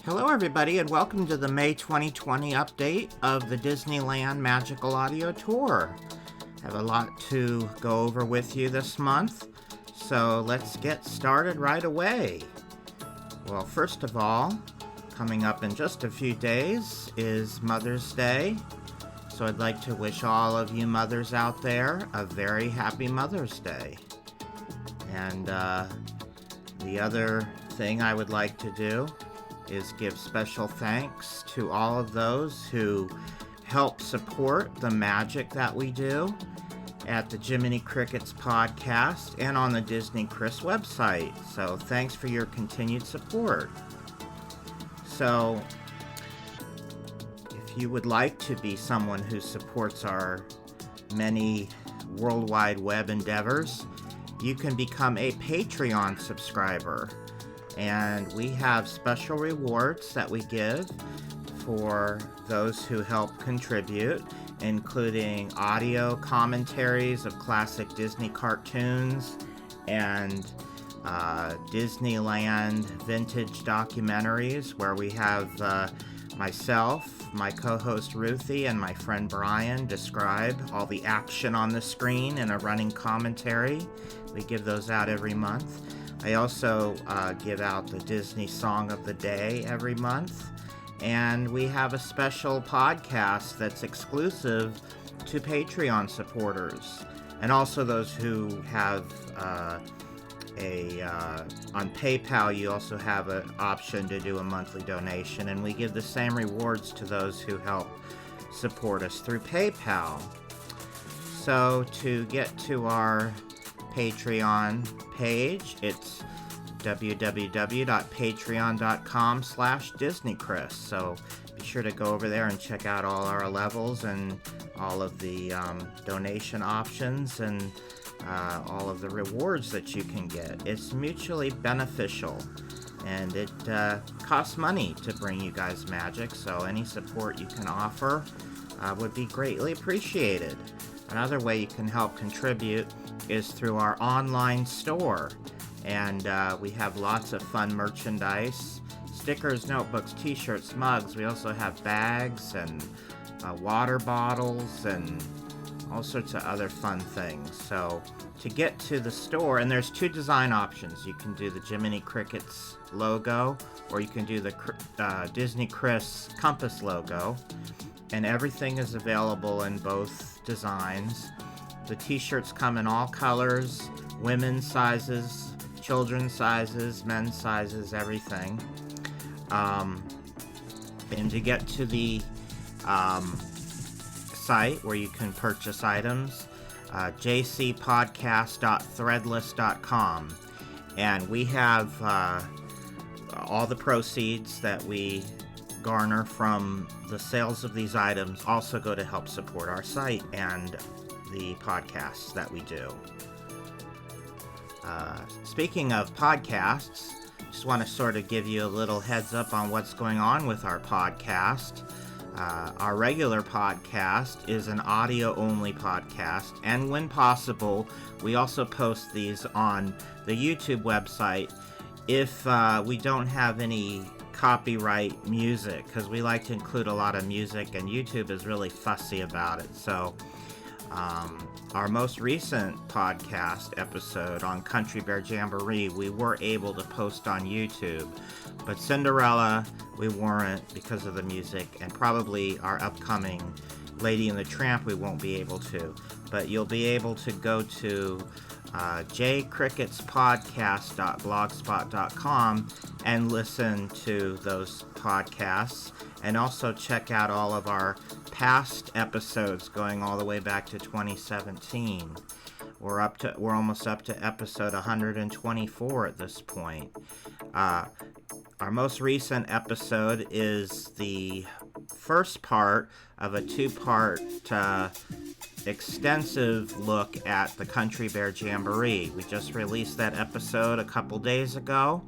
Hello everybody and welcome to the May 2020 update of the Disneyland Magical Audio Tour. I have a lot to go over with you this month, so let's get started right away. Well, first of all, coming up in just a few days is Mother's Day, so I'd like to wish all of you mothers out there a very happy Mother's Day. And the other thing I would like to do is give special thanks to all of those who help support the magic that we do at the Jiminy Crickets podcast and on the DisneyChris website. So thanks for your continued support. So if you would like to be someone who supports our many World Wide Web endeavors, you can become a Patreon subscriber. And we have special rewards that we give for those who help contribute, including audio commentaries of classic Disney cartoons and Disneyland vintage documentaries, where we have myself, my co-host Ruthie, and my friend Brian describe all the action on the screen in a running commentary. We give those out every month. I also give out the Disney Song of the Day every month, and we have a special podcast that's exclusive to Patreon supporters, and also those who have on PayPal. You also have an option to do a monthly donation, and we give the same rewards to those who help support us through PayPal. So to get to our Patreon page, it's www.patreon.com/DisneyChris. So be sure to go over there and check out all our levels and all of the donation options and all of the rewards that you can get. It's mutually beneficial, and it costs money to bring you guys magic, so any support you can offer would be greatly appreciated. Another way you can help contribute is through our online store, and we have lots of fun merchandise: stickers, notebooks, t-shirts, mugs. We also have bags and water bottles and all sorts of other fun things. So to get to the store, and there's two design options. You can do the Jiminy Crickets logo, or you can do the DisneyChris compass logo, and everything is available in both designs. The t-shirts come in all colors, women's sizes, children's sizes, men's sizes, everything. And to get to the site where you can purchase items, jcpodcast.threadless.com, and we have all the proceeds that we garner from the sales of these items also go to help support our site and the podcasts that we do. Speaking of podcasts, just want to sort of give you a little heads up on what's going on with our podcast. Our regular podcast is an audio-only podcast, and when possible, we also post these on the YouTube website if we don't have any copyright music, because we like to include a lot of music, and YouTube is really fussy about it. So our most recent podcast episode on Country Bear Jamboree, we were able to post on YouTube, but Cinderella we weren't because of the music, and probably our upcoming Lady and the Tramp we won't be able to. But you'll be able to go to jcricketspodcast.blogspot.com and listen to those podcasts, and also check out all of our past episodes going all the way back to 2017. We're almost up to episode 124 at this point. Our most recent episode is the first part of a two-part extensive look at the Country Bear Jamboree. We just released that episode a couple days ago,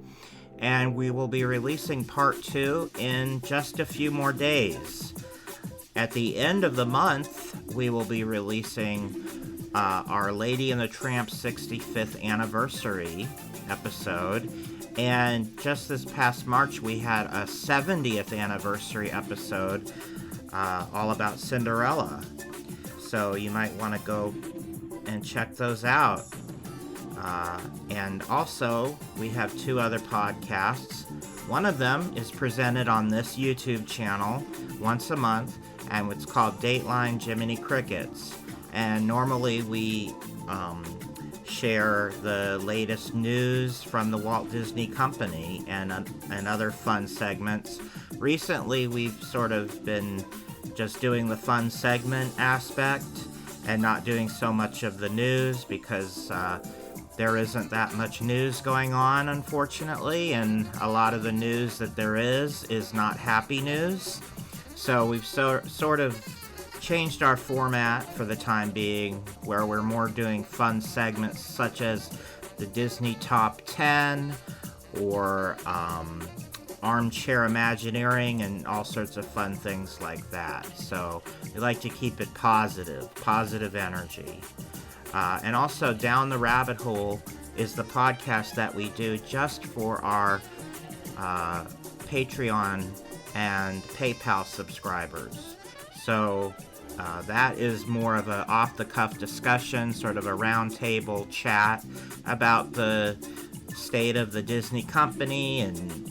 and we will be releasing part 2 in just a few more days. At the end of the month, we will be releasing Our Lady and the Tramp 65th Anniversary episode, And just this past March, we had a 70th anniversary episode all about Cinderella. So you might want to go and check those out. And also, we have 2 other podcasts. One of them is presented on this YouTube channel once a month, and it's called Dateline Jiminy Crickets. And normally we share the latest news from the Walt Disney Company and other fun segments. Recently, we've sort of been just doing the fun segment aspect and not doing so much of the news because there isn't that much news going on, unfortunately, and a lot of the news that there is not happy news. So we've sort of changed our format for the time being, where we're more doing fun segments such as the Disney Top 10 or Armchair Imagineering and all sorts of fun things like that. So we like to keep it positive energy. And also, Down the Rabbit Hole is the podcast that we do just for our Patreon and PayPal subscribers. So that is more of an off-the-cuff discussion, sort of a roundtable chat about the state of the Disney company and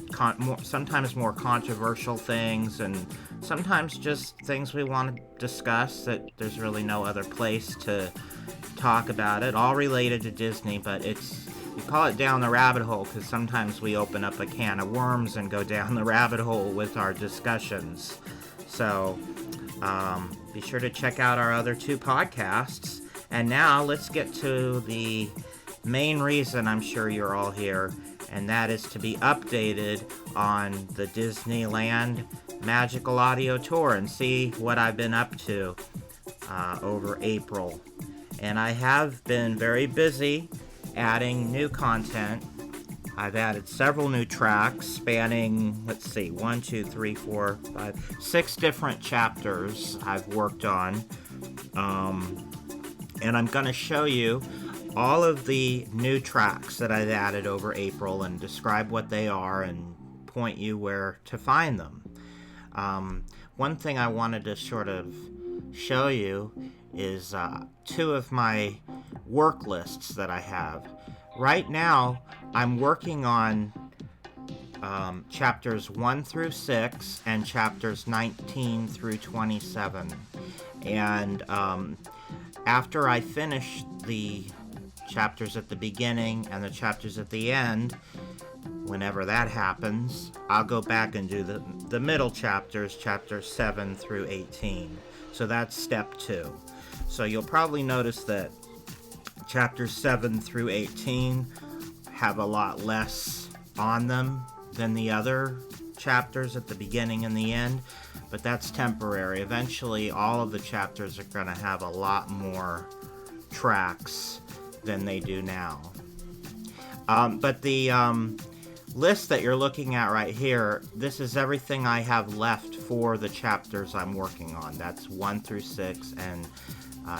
sometimes more controversial things, and sometimes just things we want to discuss that there's really no other place to talk about it, all related to Disney. But we call it Down the Rabbit Hole because sometimes we open up a can of worms and go down the rabbit hole with our discussions. So be sure to check out our other 2 podcasts. And now let's get to the main reason I'm sure you're all here, and that is to be updated on the Disneyland Magical Audio Tour and see what I've been up to over April. And I have been very busy adding new content. I've added several new tracks spanning, 1, 2, 3, 4, 5, 6 different chapters I've worked on. And I'm going to show you all of the new tracks that I've added over April and describe what they are and point you where to find them. One thing I wanted to sort of show you is 2 of my work lists that I have. Right now, I'm working on chapters 1 through 6 and chapters 19 through 27. And after I finish the chapters at the beginning and the chapters at the end, whenever that happens, I'll go back and do the middle chapters 7 through 18. So that's step 2. So you'll probably notice that chapters 7 through 18 have a lot less on them than the other chapters at the beginning and the end, but that's temporary. Eventually, all of the chapters are going to have a lot more tracks than they do now. But the list that you're looking at right here, this is everything I have left for the chapters I'm working on. That's 1 through 6 and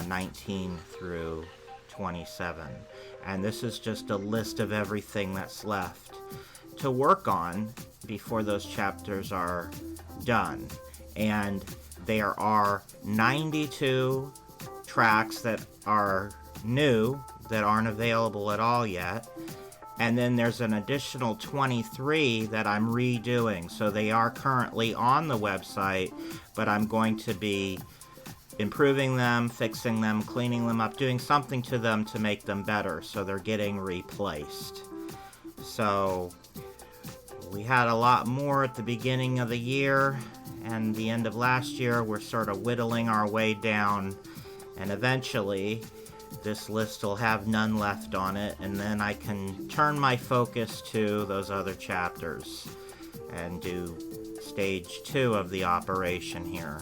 19 through 27. And this is just a list of everything that's left to work on before those chapters are done. And there are 92 tracks that are new that aren't available at all yet. And then there's an additional 23 that I'm redoing. So they are currently on the website, but I'm going to be improving them, fixing them, cleaning them up, doing something to them to make them better. So they're getting replaced. So we had a lot more at the beginning of the year and the end of last year. We're sort of whittling our way down, and eventually this list will have none left on it, and then I can turn my focus to those other chapters and do stage 2 of the operation here.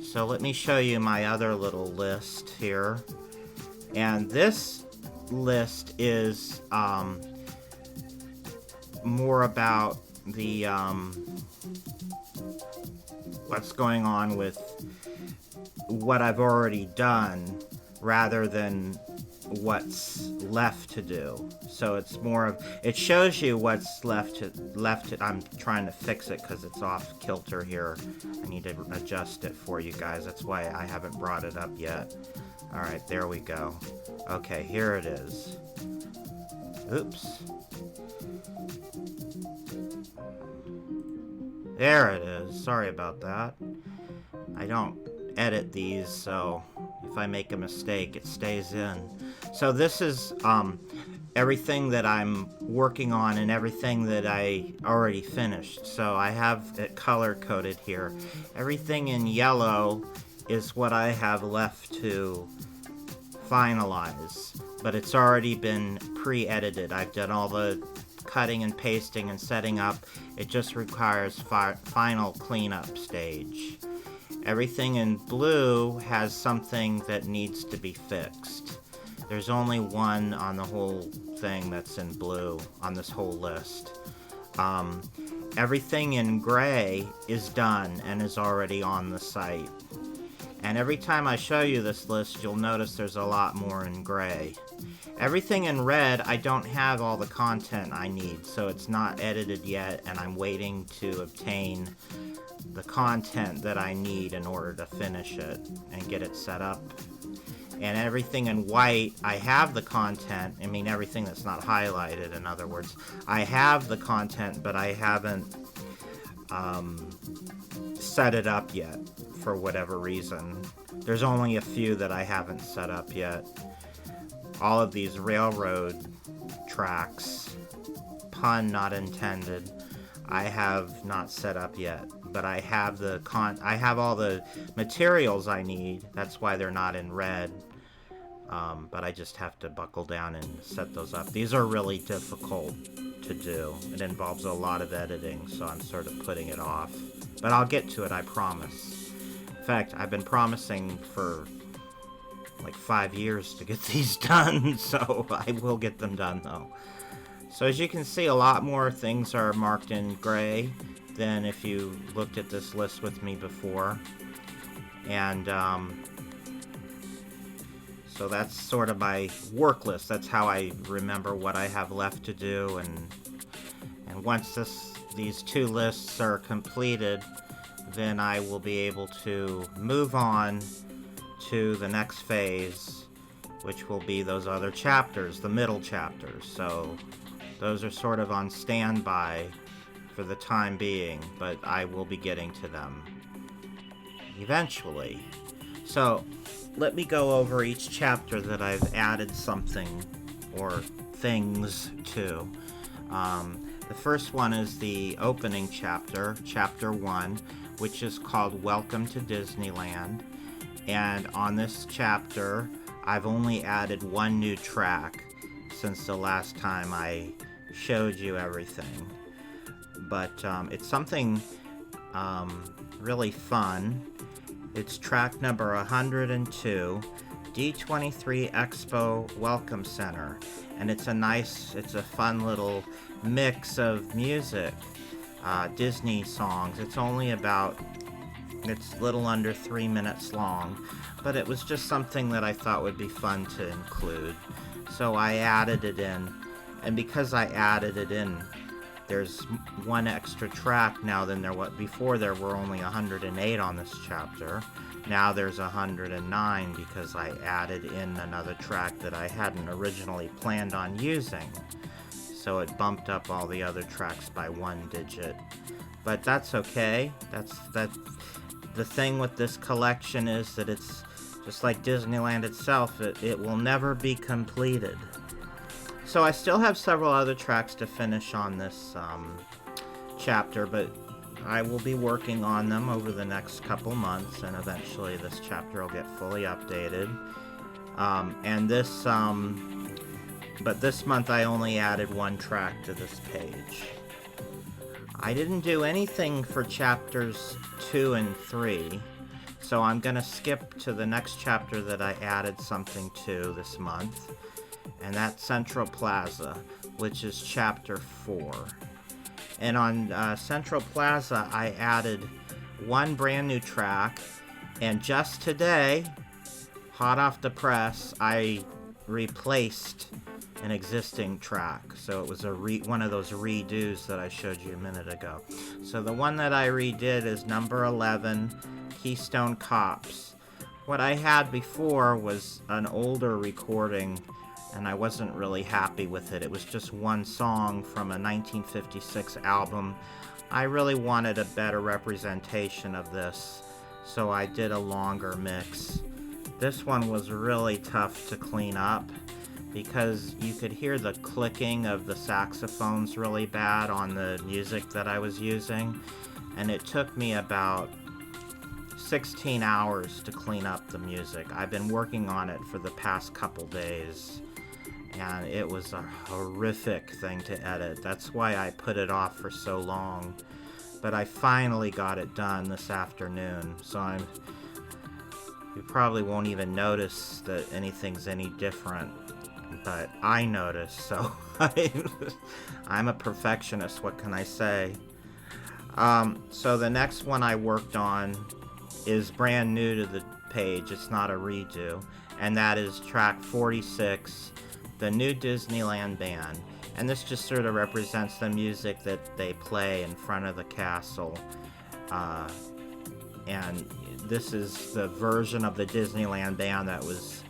So let me show you my other little list here. And this list is more about the what's going on with what I've already done rather than what's left to do. So it's more of, it shows you what's left. I'm trying to fix it because it's off kilter here. I need to adjust it for you guys. That's why I haven't brought it up yet. All right, there we go. Okay, here it is. Oops. There it is. Sorry about that. I don't edit these, so if I make a mistake, it stays in. So this is everything that I'm working on and everything that I already finished. So I have it color coded here. Everything in yellow is what I have left to finalize, but it's already been pre-edited. I've done all the cutting and pasting and setting up. It just requires final cleanup stage. Everything in blue has something that needs to be fixed. There's only one on the whole thing that's in blue on this whole list. Everything in gray is done and is already on the site. And every time I show you this list, you'll notice there's a lot more in gray. Everything in red, I don't have all the content I need, so it's not edited yet, and I'm waiting to obtain the content that I need in order to finish it and get it set up. And everything in white, I have the content. I mean, everything that's not highlighted, in other words. I have the content, but I haven't set it up yet for whatever reason. There's only a few that I haven't set up yet. All of these railroad tracks, pun not intended, I have not set up yet. But I have I have all the materials I need. That's why they're not in red. But I just have to buckle down and set those up. These are really difficult to do. It involves a lot of editing, so I'm sort of putting it off. But I'll get to it, I promise. In fact, I've been promising for like 5 years to get these done, so I will get them done though. So as you can see, a lot more things are marked in gray than if you looked at this list with me before. And so that's sort of my work list. That's how I remember what I have left to do. And once these two lists are completed, then I will be able to move on to the next phase, which will be those other chapters, the middle chapters. So those are sort of on standby for the time being, but I will be getting to them eventually. So let me go over each chapter that I've added something or things to. The first one is the opening chapter, chapter 1, which is called Welcome to Disneyland. And on this chapter, I've only added one new track since the last time I showed you everything. But it's something really fun. It's track number 102, D23 Expo Welcome Center. And it's a fun little mix of music, Disney songs. It's little under 3 minutes long, but it was just something that I thought would be fun to include. So I added it in, and because I added it in, there's one extra track now than there was before. There were only 108 on this chapter. Now there's 109 because I added in another track that I hadn't originally planned on using. So it bumped up all the other tracks by 1 digit. But that's okay. That's the thing with this collection is that it's just like Disneyland itself. It will never be completed. So I still have several other tracks to finish on this chapter, but I will be working on them over the next couple months, and eventually this chapter will get fully updated. But this month I only added one track to this page. I didn't do anything for chapters 2 and 3, so I'm going to skip to the next chapter that I added something to this month, and that's Central Plaza, which is chapter 4. And on Central Plaza, I added one brand new track, and just today, hot off the press, I replaced an existing track. So it was one of those redos that I showed you a minute ago. So the one that I redid is number 11, Keystone Cops. What I had before was an older recording, and I wasn't really happy with it. It was just one song from a 1956 album. I really wanted a better representation of this, so I did a longer mix. This one was really tough to clean up because you could hear the clicking of the saxophones really bad on the music that I was using, and it took me about 16 hours to clean up the music. I've been working on it for the past couple days, and it was a horrific thing to edit. That's why I put it off for so long. But I finally got it done this afternoon, so you probably won't even notice that anything's any different, but I noticed, so I'm a perfectionist, what can I say? So the next one I worked on is brand new to the page. It's not a redo, and that is track 46, the new Disneyland Band. And this just sort of represents the music that they play in front of the castle. And this is the version of the Disneyland Band that was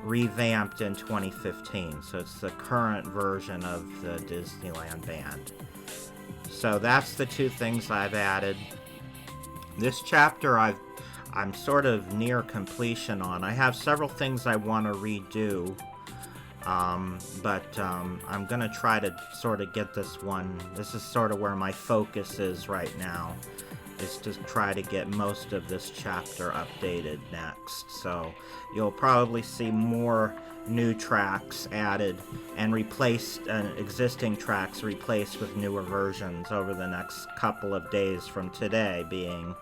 revamped in 2015. So it's the current version of the Disneyland Band. So that's the two things I've added. This chapter I'm sort of near completion on. I have several things I want to redo. But I'm gonna try to sort of get this one. This is sort of where my focus is right now, is to try to get most of this chapter updated next. So you'll probably see more new tracks added and replaced, existing tracks replaced with newer versions over the next couple of days from today being,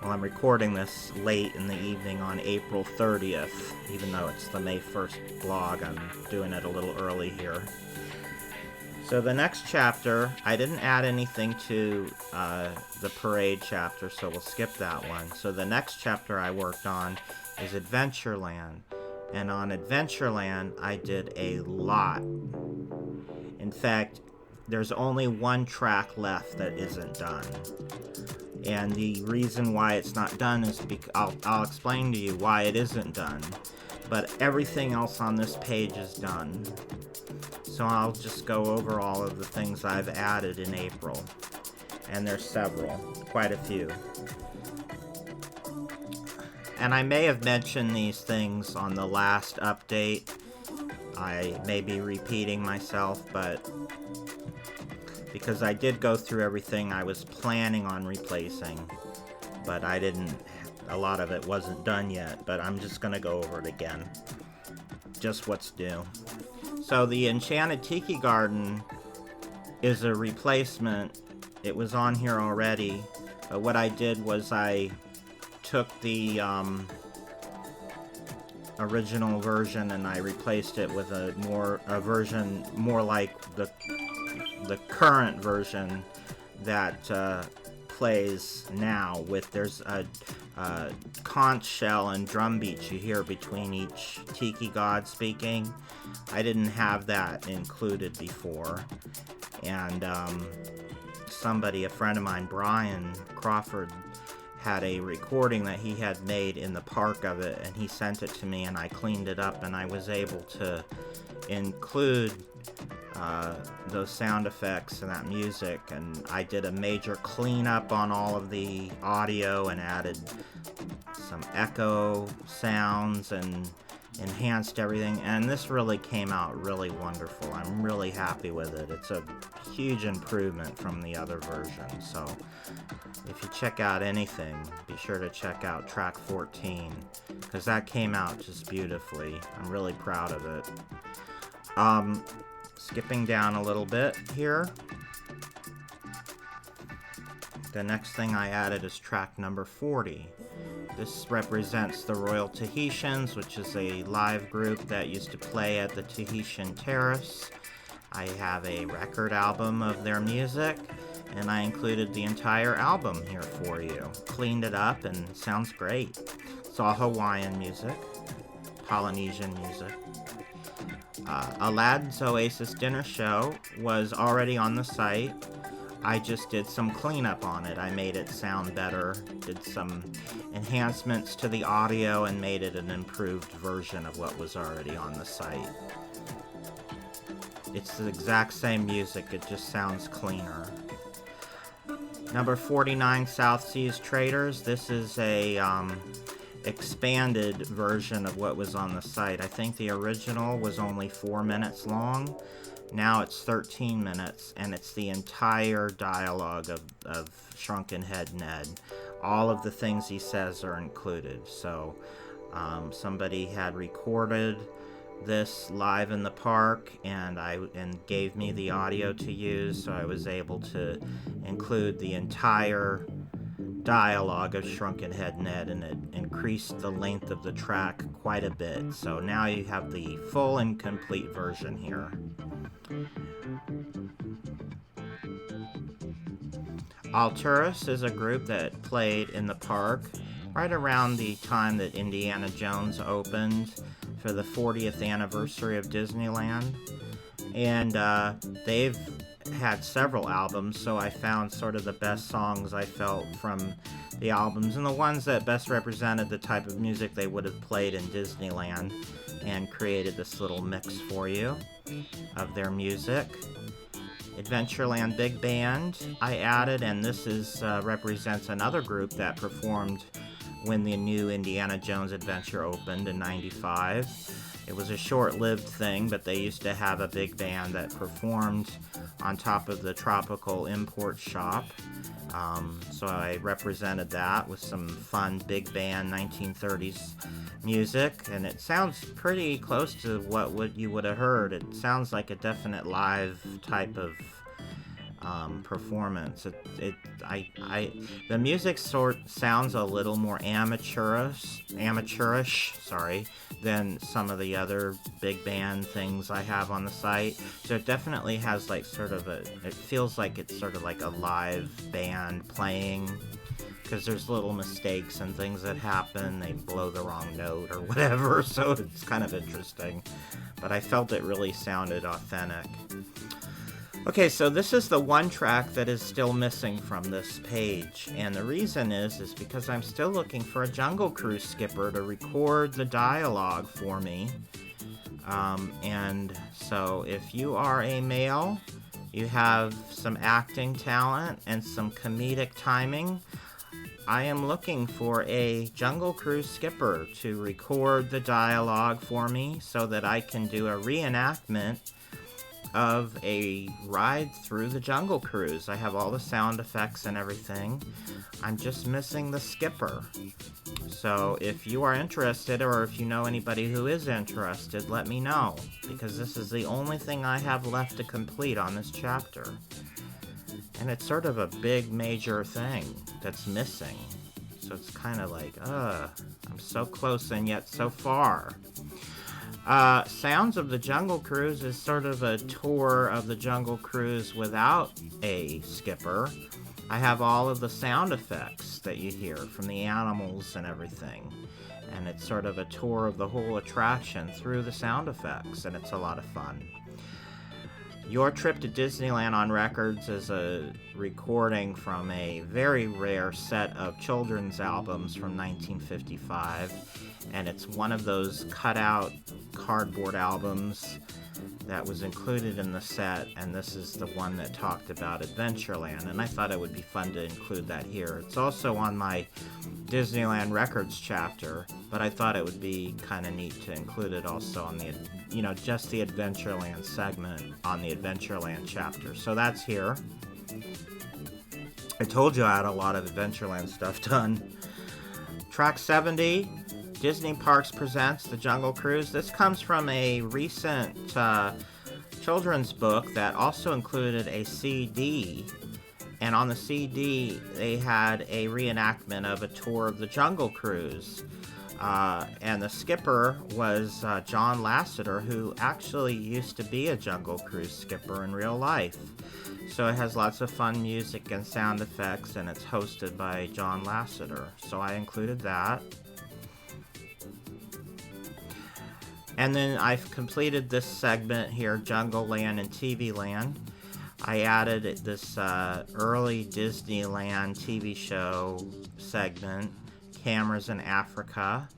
well, I'm recording this late in the evening on April 30th, even though it's the May 1st vlog. I'm doing it a little early here. So the next chapter, I didn't add anything to the parade chapter, so we'll skip that one. So the next chapter I worked on is Adventureland. And on Adventureland, I did a lot. In fact, there's only one track left that isn't done. And the reason why it's not done is because I'll explain to you why it isn't done. But everything else on this page is done. So I'll just go over all of the things I've added in April. And there's several, quite a few. And I may have mentioned these things on the last update. I may be repeating myself, but because I did go through everything I was planning on replacing, but I didn't, a lot of it wasn't done yet, but I'm just going to go over it again. Just what's new. So the Enchanted Tiki Garden is a replacement. It was on here already, but what I did was I took the original version and I replaced it with a version more like the current version that plays now. There's a conch shell and drum beats you hear between each tiki god speaking. I didn't have that included before, and a friend of mine, Brian Crawford, had a recording that he had made in the park of it, and he sent it to me, and I cleaned it up, and I was able to include those sound effects and that music, and I did a major cleanup on all of the audio and added some echo sounds and enhanced everything, and this really came out really wonderful. I'm really happy with it. It's a huge improvement from the other version. So if you check out anything, be sure to check out track 14, because that came out just beautifully. I'm really proud of it. Skipping down a little bit here, the next thing I added is track number 40. This represents the Royal Tahitians, which is a live group that used to play at the Tahitian Terrace. I have a record album of their music, and I included the entire album here for you. Cleaned it up and it sounds great. It's all Hawaiian music, Polynesian music. Aladdin's Oasis Dinner Show was already on the site. I just did some cleanup on it. I made it sound better, did some enhancements to the audio, and made it an improved version of what was already on the site. It's the exact same music, it just sounds cleaner. Number 49, South Seas Traders. This is a expanded version of what was on the site. I think the original was only 4 minutes long. Now it's 13 minutes, and it's the entire dialogue of Shrunken Head Ned. All of the things he says are included. So somebody had recorded this live in the park and gave me the audio to use, so I was able to include the entire dialogue of Shrunken Head Ned, and it increased the length of the track quite a bit. So now you have the full and complete version here. Alturas is a group that played in the park right around the time that Indiana Jones opened for the 40th anniversary of Disneyland. And they've had several albums, so I found sort of the best songs I felt from the albums and the ones that best represented the type of music they would have played in Disneyland, and created this little mix for you of their music. Adventureland Big Band I added, and this is represents another group that performed when the new Indiana Jones Adventure opened in '95. It was a short-lived thing, but they used to have a big band that performed on top of the Tropical Import Shop. So I represented that with some fun big band 1930s music, and it sounds pretty close to what you would have heard. It sounds like a definite live type of performance. The music sounds a little more amateurish, than some of the other big band things I have on the site. So it definitely has like it feels like it's sort of like a live band playing, because there's little mistakes and things that happen. They blow the wrong note or whatever, so it's kind of interesting. But I felt it really sounded authentic. Okay, so this is the one track that is still missing from this page, and the reason is because I'm still looking for a Jungle Cruise skipper to record the dialogue for me. And so if you are a male, you have some acting talent and some comedic timing, I am looking for a Jungle Cruise skipper to record the dialogue for me so that I can do a reenactment of a ride through the Jungle Cruise. I have all the sound effects and everything. I'm just missing the skipper. So if you are interested, or if you know anybody who is interested, let me know, because this is the only thing I have left to complete on this chapter. And it's sort of a big major thing that's missing. So it's kind of like, I'm so close and yet so far. Sounds of the Jungle Cruise is sort of a tour of the Jungle Cruise without a skipper. I have all of the sound effects that you hear from the animals and everything. And it's sort of a tour of the whole attraction through the sound effects, and it's a lot of fun. Your Trip to Disneyland on Records is a recording from a very rare set of children's albums from 1955, and it's one of those cut-out cardboard albums that was included in the set, and this is the one that talked about Adventureland, and I thought it would be fun to include that here. It's also on my Disneyland Records chapter, but I thought it would be kind of neat to include it also on the, just the Adventureland segment on the Adventureland chapter. So that's here. I told you I had a lot of Adventureland stuff done. Track 70, Disney Parks presents The Jungle Cruise. This comes from a recent children's book that also included a CD, and on the CD they had a reenactment of a tour of the Jungle Cruise, and the skipper was John Lasseter, who actually used to be a Jungle Cruise skipper in real life. So it has lots of fun music and sound effects, and it's hosted by John Lasseter, so I included that. And then I've completed this segment here, Jungle Land and TV Land. I added this early Disneyland TV show segment, Cameras in Africa,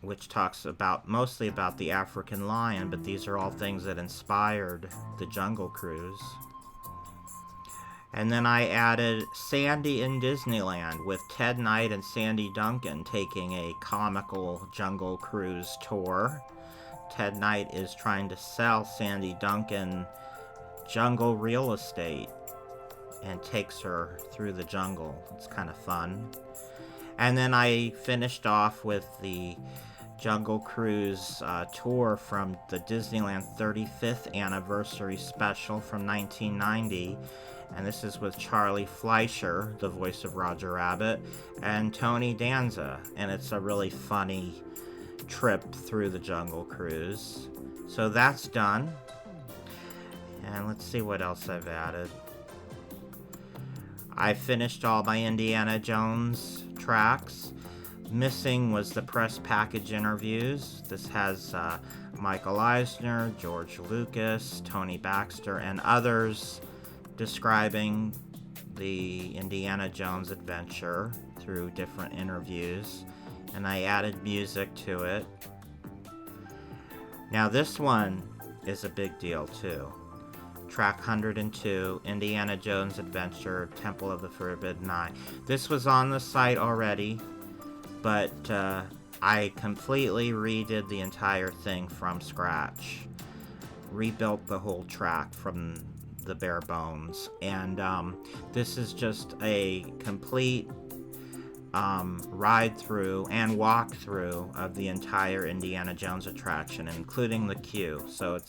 which talks mostly about the African lion, but these are all things that inspired the Jungle Cruise. And then I added Sandy in Disneyland with Ted Knight and Sandy Duncan taking a comical Jungle Cruise tour. Ted Knight is trying to sell Sandy Duncan jungle real estate and takes her through the jungle. It's kind of fun. And then I finished off with the Jungle Cruise tour from the Disneyland 35th Anniversary special from 1990. And this is with Charlie Fleischer, the voice of Roger Rabbit, and Tony Danza. And it's a really funny trip through the Jungle Cruise. So that's done. And let's see what else I've added. I finished all my Indiana Jones tracks. Missing was the press package interviews. This has Michael Eisner, George Lucas, Tony Baxter, and others describing the Indiana Jones adventure through different interviews. And I added music to it. Now this one is a big deal too. Track 102, Indiana Jones Adventure, Temple of the Forbidden Eye. This was on the site already, but I completely redid the entire thing from scratch. Rebuilt the whole track from the bare bones. And this is just a complete ride through and walk through of the entire Indiana Jones attraction, including the queue. So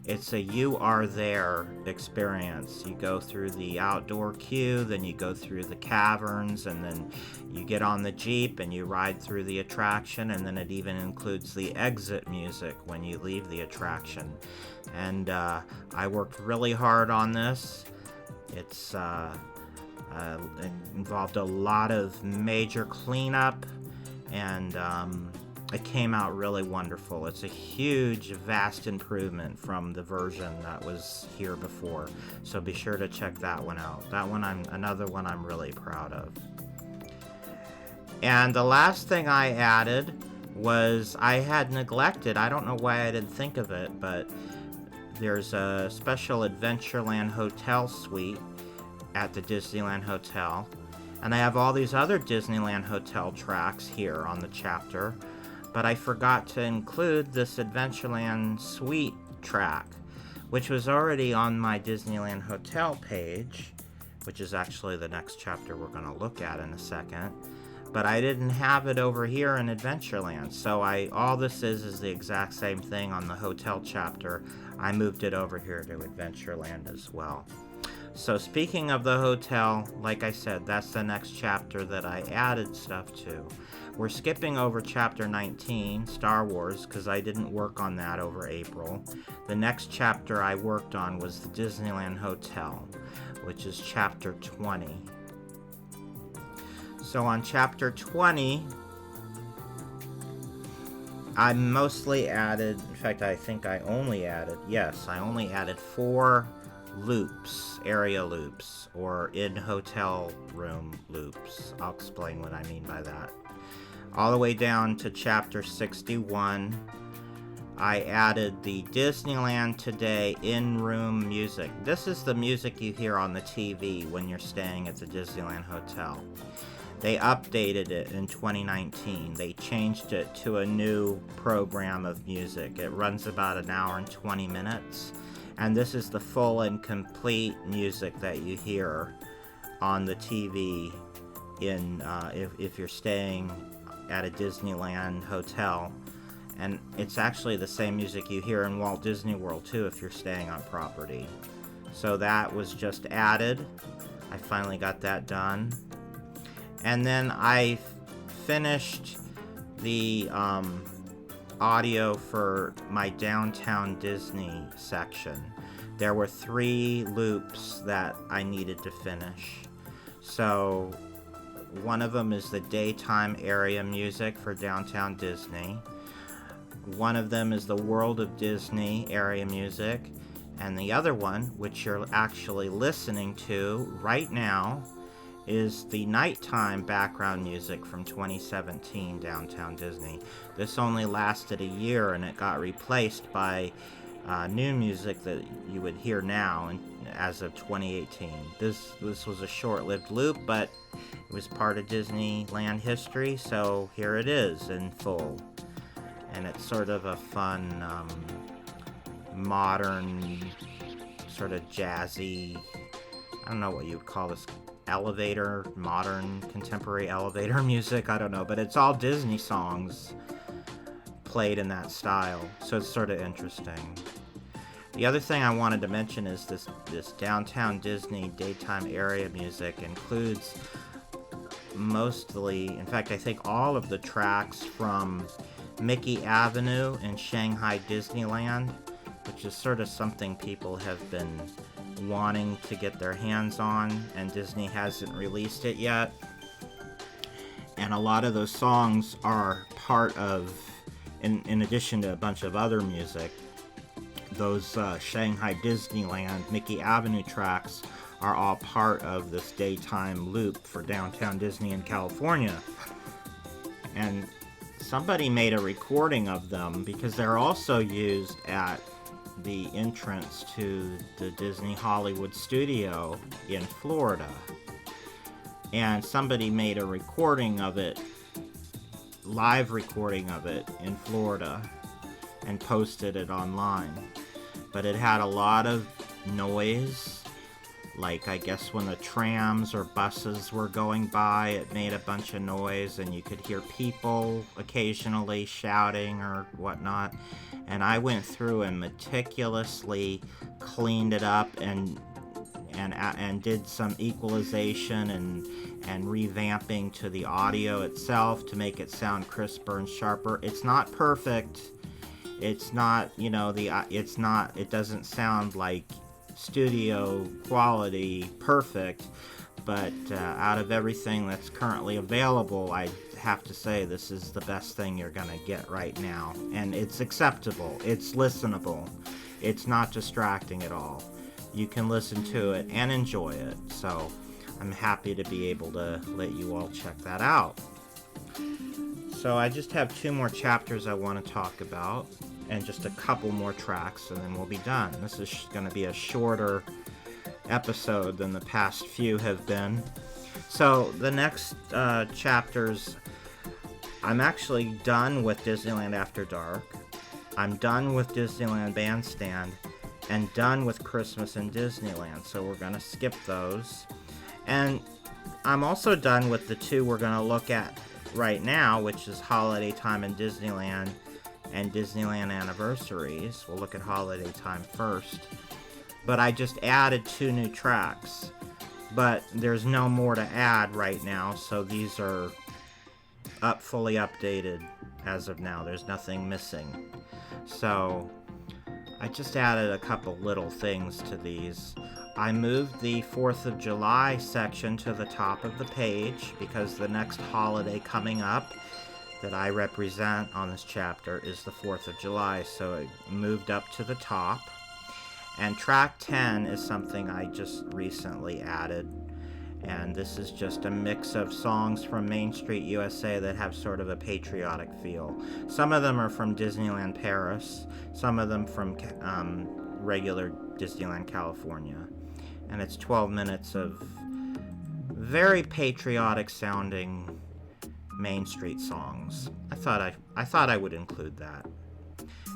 it's a you are there experience. You go through the outdoor queue, then you go through the caverns, and then you get on the Jeep and you ride through the attraction, and then it even includes the exit music when you leave the attraction. And I worked really hard on this. It's it involved a lot of major cleanup, and it came out really wonderful. It's a huge, vast improvement from the version that was here before, so be sure to check that one out. That one, another one I'm really proud of. And the last thing I added was I had neglected, I don't know why I didn't think of it, but there's a special Adventureland Hotel Suite at the Disneyland Hotel, and I have all these other Disneyland Hotel tracks here on the chapter, but I forgot to include this Adventureland Suite track, which was already on my Disneyland Hotel page, which is actually the next chapter we're going to look at in a second, but I didn't have it over here in Adventureland, so all this is the exact same thing on the hotel chapter. I moved it over here to Adventureland as well. So speaking of the hotel, like I said, that's the next chapter that I added stuff to. We're skipping over chapter 19, Star Wars, because I didn't work on that over April. The next chapter I worked on was the Disneyland Hotel, which is chapter 20. So on chapter 20, I mostly added, in fact I think I only added 4 loops, area loops, or in-hotel room loops. I'll explain what I mean by that. All the way down to chapter 61, I added the Disneyland Today in-room music. This is the music you hear on the TV when you're staying at the Disneyland Hotel. They updated it in 2019. They changed it to a new program of music. It runs about an hour and 20 minutes. And this is the full and complete music that you hear on the TV if you're staying at a Disneyland hotel. And it's actually the same music you hear in Walt Disney World too if you're staying on property. So that was just added. I finally got that done. And then I finished the audio for my Downtown Disney section. There were 3 loops that I needed to finish. So one of them is the daytime area music for Downtown Disney. One of them is the World of Disney area music, and the other one, which you're actually listening to right now, is the nighttime background music from 2017 Downtown Disney. This only lasted a year, and it got replaced by new music that you would hear now as of 2018. This was a short-lived loop, but it was part of Disneyland history, so here it is in full. And it's sort of a fun, modern, sort of jazzy, I don't know what you would call this, modern, contemporary elevator music, I don't know, but it's all Disney songs played in that style, so it's sort of interesting. The other thing I wanted to mention is this Downtown Disney daytime area music includes mostly, in fact, I think all of the tracks from Mickey Avenue in Shanghai Disneyland, which is sort of something people have been wanting to get their hands on, and Disney hasn't released it yet. And a lot of those songs are part of, in addition to a bunch of other music, those Shanghai Disneyland Mickey Avenue tracks are all part of this daytime loop for Downtown Disney in California. And somebody made a recording of them because they're also used at the entrance to the Disney Hollywood studio in Florida. And somebody made a recording of it, live recording of it in Florida, and posted it online. But it had a lot of noise, like I guess when the trams or buses were going by, it made a bunch of noise, and you could hear people occasionally shouting or whatnot. And I went through and meticulously cleaned it up and did some equalization and revamping to the audio itself to make it sound crisper and sharper. It's not perfect. It's not, it doesn't sound like studio quality perfect, but out of everything that's currently available, I have to say this is the best thing you're gonna get right now. And it's acceptable, it's listenable, it's not distracting at all. You can listen to it and enjoy it, so I'm happy to be able to let you all check that out. So I just have 2 more chapters I want to talk about, and just a couple more tracks, and then we'll be done. This is going to be a shorter episode than the past few have been. So the next chapters, I'm actually done with Disneyland After Dark. I'm done with Disneyland Bandstand, and done with Christmas in Disneyland, so we're going to skip those. And I'm also done with the 2 we're going to look at right now, which is Holiday Time in Disneyland and Disneyland Anniversaries. We'll look at Holiday Time first. But I just added 2 new tracks. But there's no more to add right now, so these are fully updated as of now. There's nothing missing. So I just added a couple little things to these. I moved the 4th of July section to the top of the page because the next holiday coming up that I represent on this chapter is the 4th of July, so it moved up to the top. And track 10 is something I just recently added, and this is just a mix of songs from Main Street USA that have sort of a patriotic feel. Some of them are from Disneyland Paris, some of them from regular Disneyland California. And it's 12 minutes of very patriotic sounding Main Street songs. I thought I would include that.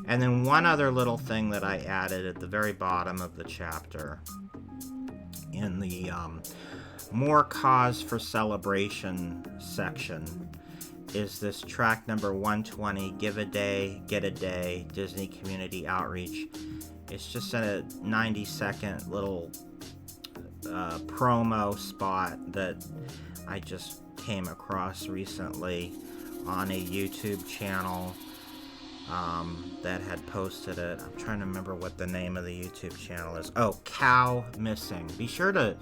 And then one other little thing that I added at the very bottom of the chapter in the More Cause for Celebration section is this track number 120, Give a Day, Get a Day, Disney Community Outreach. It's just a 90-second little promo spot that I just came across recently on a YouTube channel that had posted it. I'm trying to remember what the name of the YouTube channel is. Oh, Cow Missing. Be sure to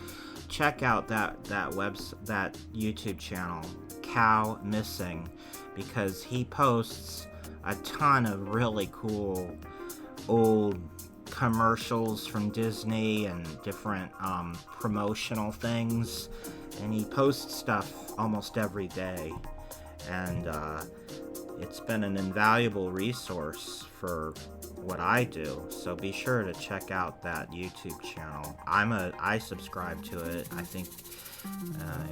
check out that YouTube channel, Cow Missing, because he posts a ton of really cool old commercials from Disney and different promotional things, and he posts stuff almost every day, and it's been an invaluable resource for what I do. So be sure to check out that YouTube channel. I subscribe to it. I think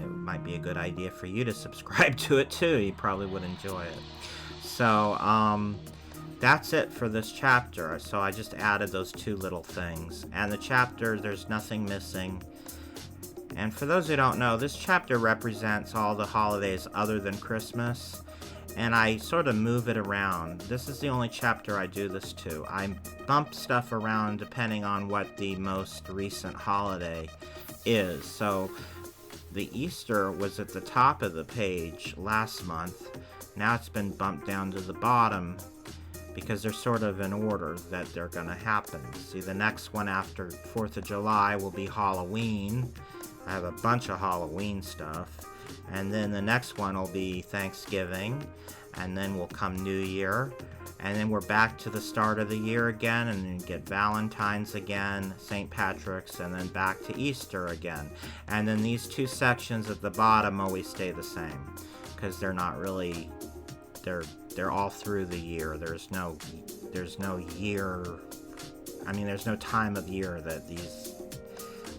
it might be a good idea for you to subscribe to it too. You probably would enjoy it. So that's it for this chapter. So I just added those two little things, and the chapter, there's nothing missing. And for those who don't know, this chapter represents all the holidays other than Christmas, and I sort of move it around. This is the only chapter I do this to. I bump stuff around depending on what the most recent holiday is. So the Easter was at the top of the page last month. Now it's been bumped down to the bottom because they're sort of in order that they're going to happen. See, the next one after 4th of July will be Halloween. I have a bunch of Halloween stuff. And then the next one will be Thanksgiving. And then will come New Year. And then we're back to the start of the year again, and then get Valentine's again, St. Patrick's, and then back to Easter again. And then these two sections at the bottom always stay the same, because they're not really, they're all through the year. There's no year, I mean, there's no time of year that these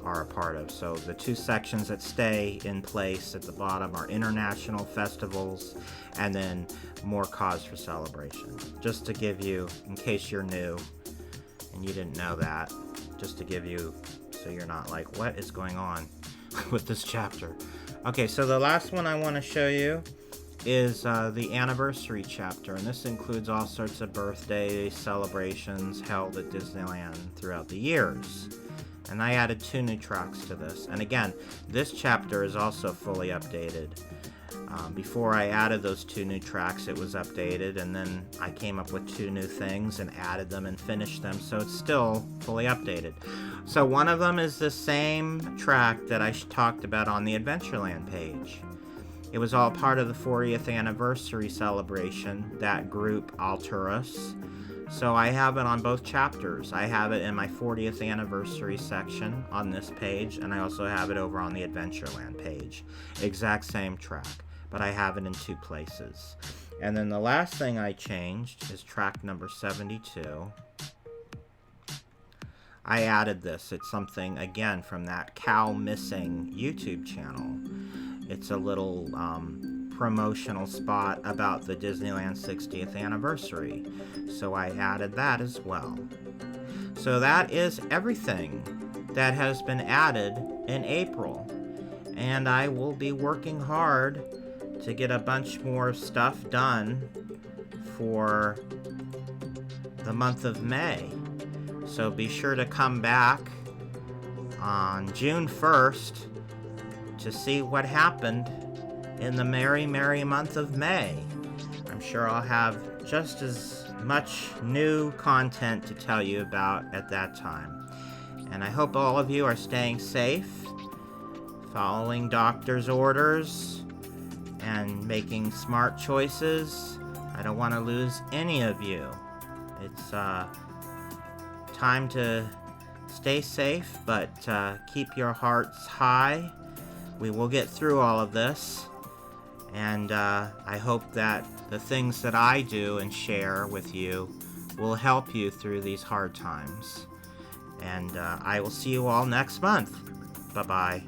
are a part of. So the two sections that stay in place at the bottom are international festivals, and then more cause for celebration. Just to give you, in case you're new and you didn't know that, just to give you, so you're not like, what is going on with this chapter? Okay, so the last one I want to show you is the anniversary chapter, and this includes all sorts of birthday celebrations held at Disneyland throughout the years. And I added 2 new tracks to this. And again, this chapter is also fully updated. Before I added those 2 new tracks, it was updated, and then I came up with 2 new things and added them and finished them, so it's still fully updated. So one of them is the same track that I talked about on the Adventureland page. It was all part of the 40th anniversary celebration, that group Alturas. So I have it on both chapters. I have it in my 40th anniversary section on this page, and I also have it over on the Adventureland page. Exact same track, but I have it in 2 places. And then the last thing I changed is track number 72. I added this. It's something, again, from that Cow Missing YouTube channel. It's a little promotional spot about the Disneyland 60th anniversary. So I added that as well. So that is everything that has been added in April. And I will be working hard to get a bunch more stuff done for the month of May. So be sure to come back on June 1st to see what happened in the merry, merry month of May. I'm sure I'll have just as much new content to tell you about at that time. And I hope all of you are staying safe, following doctor's orders, and making smart choices. I don't want to lose any of you. It's time to stay safe, but keep your hearts high. We will get through all of this. And I hope that the things that I do and share with you will help you through these hard times. And I will see you all next month. Bye-bye.